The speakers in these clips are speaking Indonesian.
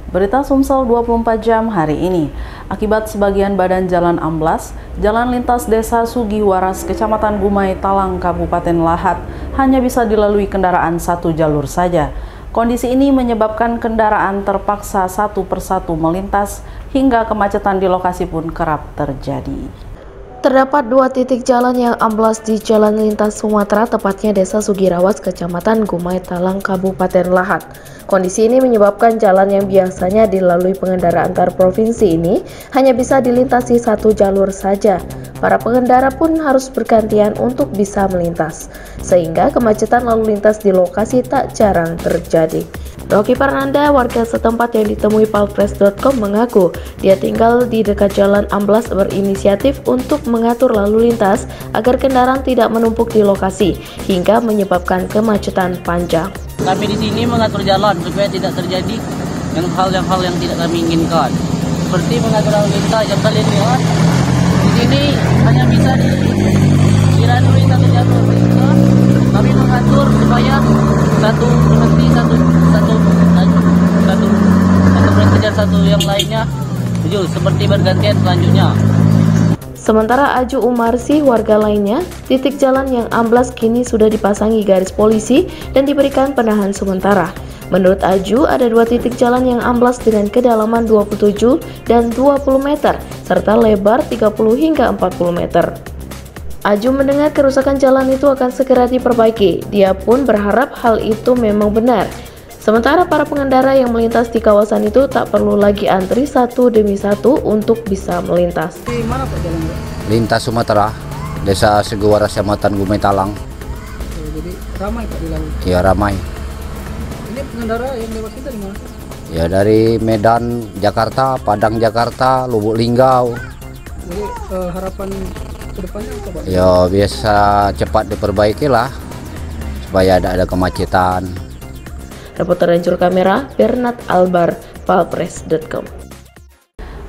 Berita Sumsel 24 jam hari ini. Akibat sebagian badan jalan amblas, jalan lintas Desa Sugiwaras, Kecamatan Gumai Talang, Kabupaten Lahat, hanya bisa dilalui kendaraan satu jalur saja. Kondisi ini menyebabkan kendaraan terpaksa satu persatu melintas, hingga kemacetan di lokasi pun kerap terjadi. Terdapat dua titik jalan yang amblas di jalan lintas Sumatera, tepatnya Desa Sugiwaras, Kecamatan Gumai Talang, Kabupaten Lahat. Kondisi ini menyebabkan jalan yang biasanya dilalui pengendara antar provinsi ini hanya bisa dilintasi satu jalur saja. Para pengendara pun harus bergantian untuk bisa melintas, sehingga kemacetan lalu lintas di lokasi tak jarang terjadi. Rocky Parnanda, warga setempat yang ditemui palpres.com, mengaku dia tinggal di dekat jalan amblas, berinisiatif untuk mengatur lalu lintas agar kendaraan tidak menumpuk di lokasi hingga menyebabkan kemacetan panjang. Kami di sini mengatur jalan supaya tidak terjadi hal-hal yang tidak kami inginkan. Seperti mengatur lalu lintas yang kalian lihat di sini hanya bisa dilalui satu jalur. Kami mengatur supaya satu berhenti dan satu yang lainnya seperti bergantian selanjutnya. Sementara Aju Umarsi, warga lainnya, titik jalan yang amblas kini sudah dipasangi garis polisi dan diberikan penahan sementara. Menurut Aju, ada dua titik jalan yang amblas dengan kedalaman 27 dan 20 meter, serta lebar 30 hingga 40 meter. Aju mendengar kerusakan jalan itu akan segera diperbaiki. Dia pun berharap hal itu memang benar. Sementara para pengendara yang melintas di kawasan itu tak perlu lagi antri satu demi satu untuk bisa melintas. Di mana perjalanan? Lintas Sumatera, Desa Sugiwaras, Kecamatan Gumai Talang. Jadi ramai Pak di lalu? Ya ramai. Ini pengendara yang lewat kita di mana? Ya dari Medan, Jakarta, Padang, Jakarta, Lubuk Linggau. Jadi harapan kedepannya apa Pak? Ya biasa cepat diperbaiki lah supaya ada kemacetan. Reporter dan juru kamera Bernard Albar, palpres.com.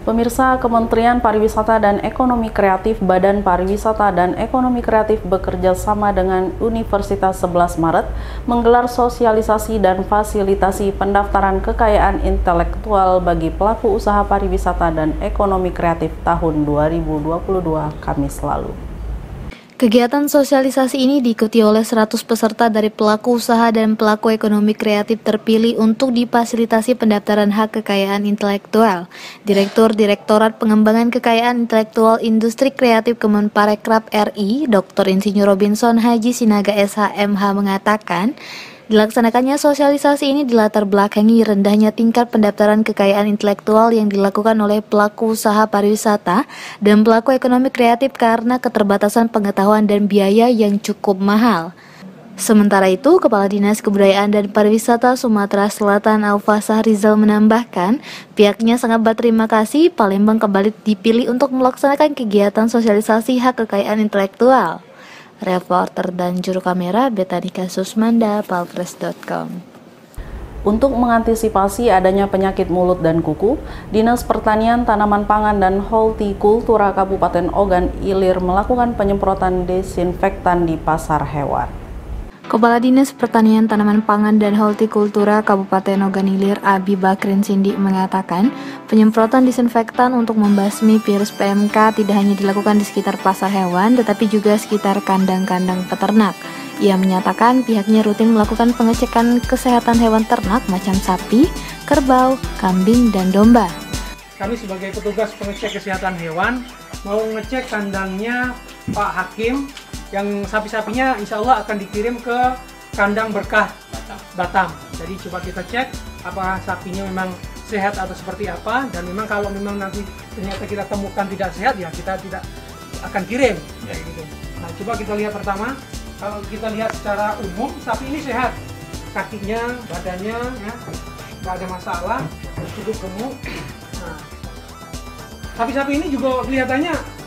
Pemirsa, Kementerian Pariwisata dan Ekonomi Kreatif, Badan Pariwisata dan Ekonomi Kreatif bekerja sama dengan Universitas 11 Maret menggelar sosialisasi dan fasilitasi pendaftaran kekayaan intelektual bagi pelaku usaha pariwisata dan ekonomi kreatif tahun 2022 Kamis lalu. Kegiatan sosialisasi ini diikuti oleh 100 peserta dari pelaku usaha dan pelaku ekonomi kreatif terpilih untuk difasilitasi pendaftaran hak kekayaan intelektual. Direktur Direktorat Pengembangan Kekayaan Intelektual Industri Kreatif Kemenparekraf RI, Dr. Insinyur Robinson Haji Sinaga SHMH mengatakan, dilaksanakannya sosialisasi ini dilatar belakangi rendahnya tingkat pendaftaran kekayaan intelektual yang dilakukan oleh pelaku usaha pariwisata dan pelaku ekonomi kreatif karena keterbatasan pengetahuan dan biaya yang cukup mahal. Sementara itu, Kepala Dinas Kebudayaan dan Pariwisata Sumatera Selatan Aufasah Rizal menambahkan, pihaknya sangat berterima kasih Palembang kembali dipilih untuk melaksanakan kegiatan sosialisasi hak kekayaan intelektual. Reporter dan juru kamera Betanika Susmanda, palpres.com. Untuk mengantisipasi adanya penyakit mulut dan kuku, Dinas Pertanian, Tanaman Pangan, dan Hortikultura Kabupaten Ogan Ilir melakukan penyemprotan desinfektan di pasar hewan. Kepala Dinas Pertanian, Tanaman Pangan, dan Hortikultura Kabupaten Ogan Ilir, Abi Bakrin Sindi, mengatakan penyemprotan disinfektan untuk membasmi virus PMK tidak hanya dilakukan di sekitar pasar hewan, tetapi juga sekitar kandang-kandang peternak. Ia menyatakan pihaknya rutin melakukan pengecekan kesehatan hewan ternak macam sapi, kerbau, kambing, dan domba. Kami sebagai petugas pengecek kesehatan hewan mau ngecek kandangnya Pak Hakim, yang sapi-sapinya insya Allah akan dikirim ke kandang berkah Batam. Jadi coba kita cek apakah sapinya memang sehat atau seperti apa, dan memang kalau memang nanti ternyata kita temukan tidak sehat, ya kita tidak akan kirim. Ya. Gitu. Nah, coba kita lihat pertama, kalau kita lihat secara umum sapi ini sehat, kakinya, badannya, ya, nggak ada masalah, cukup gemuk. Nah, sapi-sapi ini juga kelihatannya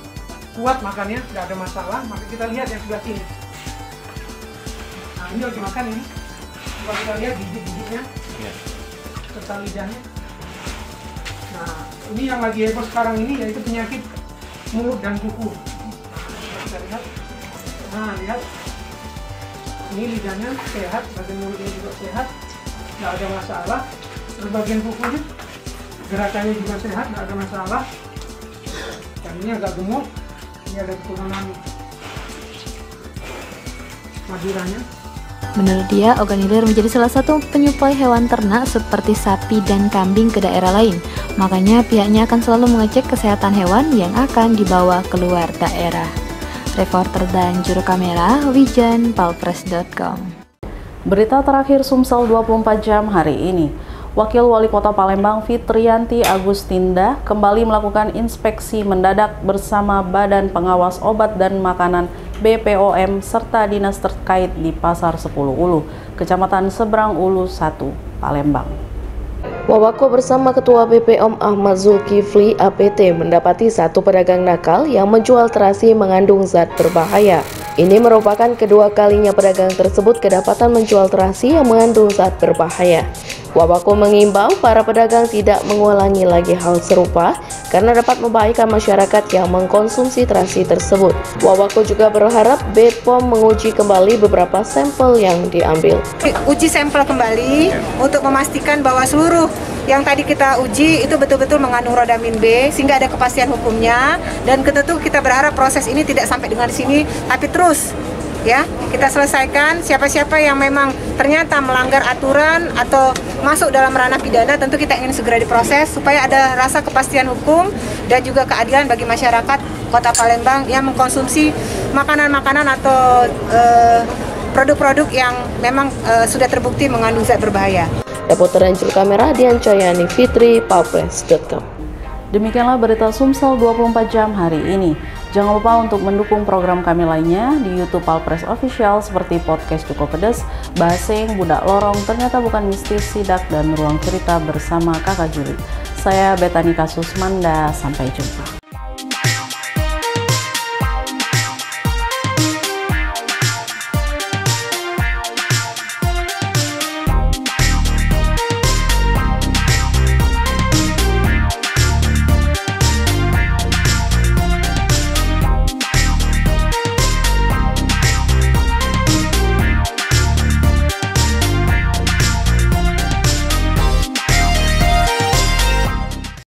kuat makannya, tidak ada masalah. Maka kita lihat yang sebelah sini. Nah, ini lagi makan ini. Coba kita lihat gigi-giginya, serta lidahnya. Nah, ini yang lagi heboh sekarang ini yaitu penyakit mulut dan kuku. Nah, kita lihat. Nah, lihat. Ini lidahnya sehat, bagian mulutnya juga sehat, tidak ada masalah. Terus bagian kukunya gerakannya juga sehat, nggak ada masalah. Dan ini agak gemuk, ini ada keturunan Maduranya. Menurut dia, Oganilir menjadi salah satu penyuplai hewan ternak seperti sapi dan kambing ke daerah lain. Makanya pihaknya akan selalu mengecek kesehatan hewan yang akan dibawa keluar daerah. Reporter dan juru kamera, Wijan, palpres.com. Berita terakhir Sumsel 24 jam hari ini. Wakil Wali Kota Palembang Fitriyanti Agustinda kembali melakukan inspeksi mendadak bersama Badan Pengawas Obat dan Makanan BPOM serta dinas terkait di Pasar 10 Ulu, Kecamatan Seberang Ulu 1, Palembang. Wawako bersama Ketua BPOM Ahmad Zulkifli APT mendapati satu pedagang nakal yang menjual terasi mengandung zat berbahaya. Ini merupakan kedua kalinya pedagang tersebut kedapatan menjual terasi yang mengandung zat berbahaya. Wawako mengimbau para pedagang tidak mengulangi lagi hal serupa karena dapat membahayakan masyarakat yang mengkonsumsi terasi tersebut. Wawako juga berharap BPOM menguji kembali beberapa sampel yang diambil. Uji sampel kembali untuk memastikan bahwa seluruh yang tadi kita uji itu betul-betul mengandung rodamin B sehingga ada kepastian hukumnya, dan tentu kita berharap proses ini tidak sampai dengan di sini tapi terus ya kita selesaikan. Siapa-siapa yang memang ternyata melanggar aturan atau masuk dalam ranah pidana, tentu kita ingin segera diproses supaya ada rasa kepastian hukum dan juga keadilan bagi masyarakat Kota Palembang yang mengkonsumsi makanan-makanan atau produk-produk yang memang sudah terbukti mengandung zat berbahaya. Reporter dan juru kamera Dian Cahyani, Fitri, palpres.com. Demikianlah berita Sumsel 24 jam hari ini. Jangan lupa untuk mendukung program kami lainnya di YouTube Palpres Official seperti podcast Cukup Pedes, Basing, Budak Lorong, Ternyata Bukan Mistis, Sidak, dan Ruang Cerita bersama Kakak Juli. Saya Betani Kasusmanda, sampai jumpa.